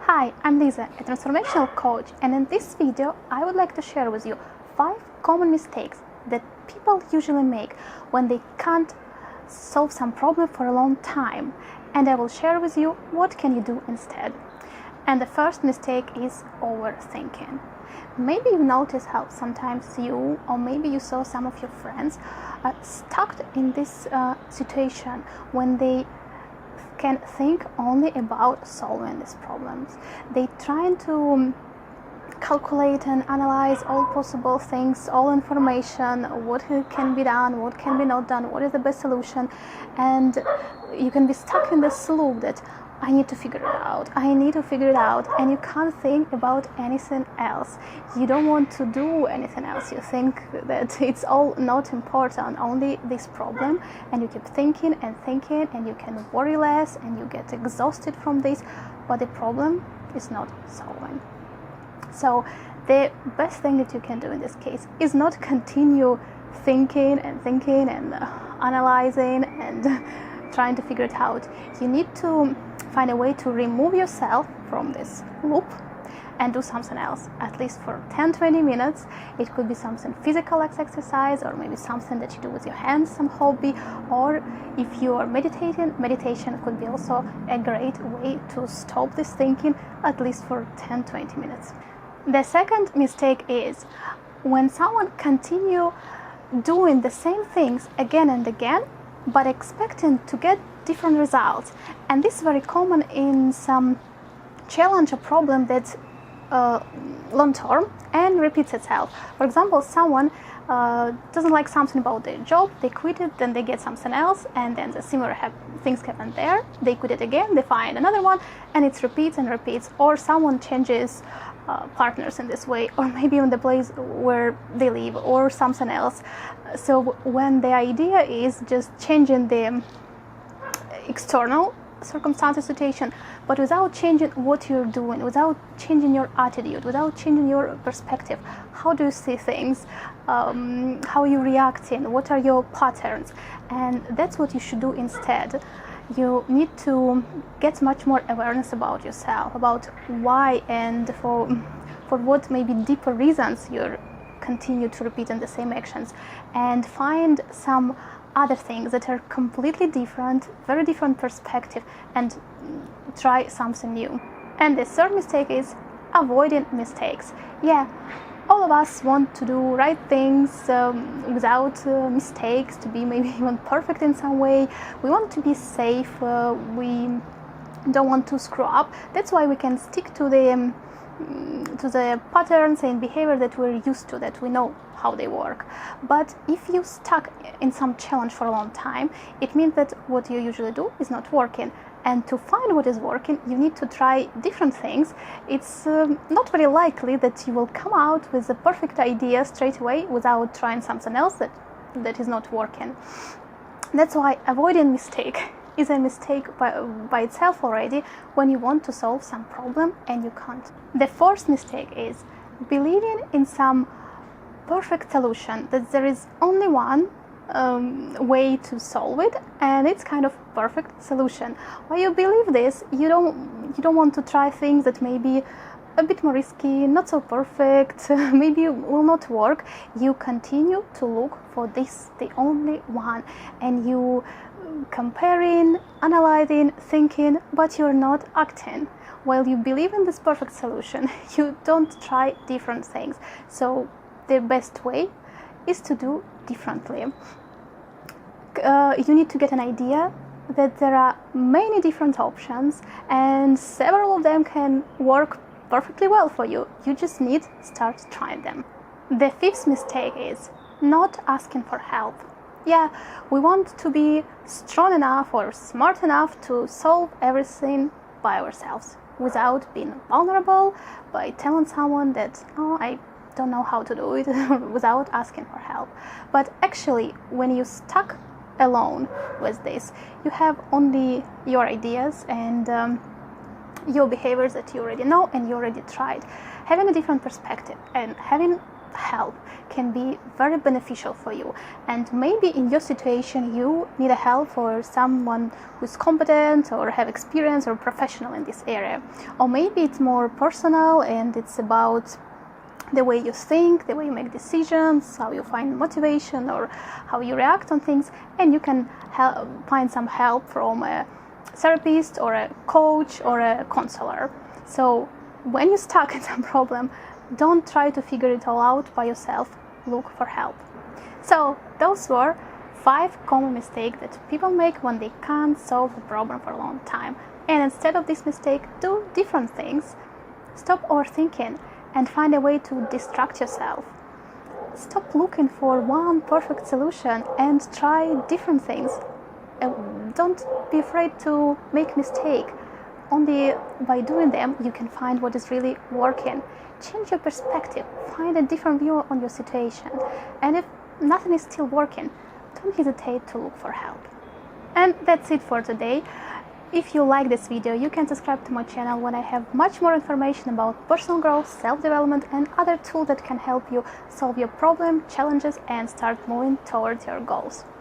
Hi, I'm Lisa, a transformational coach, and in this video I would like to share with you 5 common mistakes that people usually make when they can't solve some problem for a long time, and I will share with you what can you do instead. And the first mistake is overthinking. Maybe you notice how sometimes you, or maybe you saw some of your friends stuck in this situation when they can think only about solving these problems. They trying to calculate and analyze all possible things, all information, what can be done, what can be not done, what is the best solution, and you can be stuck in this loop that I need to figure it out, and you can't think about anything else. You don't want to do anything else. You think that it's all not important, only this problem, and you keep thinking, and you can worry less, and you get exhausted from this, but the problem is not solving. So the best thing that you can do in this case is not continue thinking and analyzing and trying to figure it out. You need to find a way to remove yourself from this loop and do something else, at least for 10-20 minutes. It could be something physical exercise, or maybe something that you do with your hands, some hobby, or if you are meditating, meditation could be also a great way to stop this thinking, at least for 10-20 minutes. The second mistake is when someone continue doing the same things again and again, but expecting to get different results. And this is very common in some challenge or problem that's long term and repeats itself. For example, someone doesn't like something about their job, they quit it, then they get something else, and then the similar things happen there. They quit it again, they find another one, and it repeats and repeats. Or someone changes partners in this way, or maybe in the place where they live, or something else. So when the idea is just changing the external circumstances, situation, but without changing what you're doing, without changing your attitude, without changing your perspective, how do you see things, how are you reacting, what are your patterns, and that's what you should do instead. You need to get much more awareness about yourself, about why and for what maybe deeper reasons you continue to repeat in the same actions, and find some other things that are completely different, very different perspective, and try something new. And the third mistake is avoiding mistakes. Yeah, all of us want to do right things without mistakes, to be maybe even perfect in some way. We want to be safe, we don't want to screw up. That's why we can stick to the patterns and behavior that we're used to, that we know how they work. But if you stuck in some challenge for a long time, it means that what you usually do is not working. And to find what is working, you need to try different things. It's not very likely that you will come out with a perfect idea straight away without trying something else that is not working. That's why avoiding mistake is a mistake by itself already when you want to solve some problem and you can't. The fourth mistake is believing in some perfect solution, that there is only one way to solve it, and it's kind of perfect solution. Why you believe this? You don't want to try things that may be a bit more risky, not so perfect, maybe will not work. You continue to look for this, the only one, and you comparing, analyzing, thinking, but you're not acting. While you believe in this perfect solution, you don't try different things. So the best way is to do differently. You need to get an idea that there are many different options, and several of them can work perfectly well for you. You just need to start trying them. The fifth mistake is not asking for help. Yeah, we want to be strong enough or smart enough to solve everything by ourselves without being vulnerable, by telling someone that, oh, I don't know how to do it, without asking for help. But actually, when you're stuck alone with this, you have only your ideas and your behaviors that you already know and you already tried. Having a different perspective and having help can be very beneficial for you. And maybe in your situation you need a help for someone who's competent or have experience or professional in this area. Or maybe it's more personal and it's about the way you think, the way you make decisions, how you find motivation or how you react on things, and you can find some help from a therapist or a coach or a counselor. So when you're stuck in some problem, don't try to figure it all out by yourself, look for help. So those were 5 common mistakes that people make when they can't solve a problem for a long time. And instead of this mistake, do different things. Stop overthinking and find a way to distract yourself. Stop looking for one perfect solution and try different things. Don't be afraid to make mistakes. Only by doing them you can find what is really working. Change your perspective, find a different view on your situation. And if nothing is still working, don't hesitate to look for help. And that's it for today. If you like this video, you can subscribe to my channel when I have much more information about personal growth, self-development and other tools that can help you solve your problem, challenges and start moving towards your goals.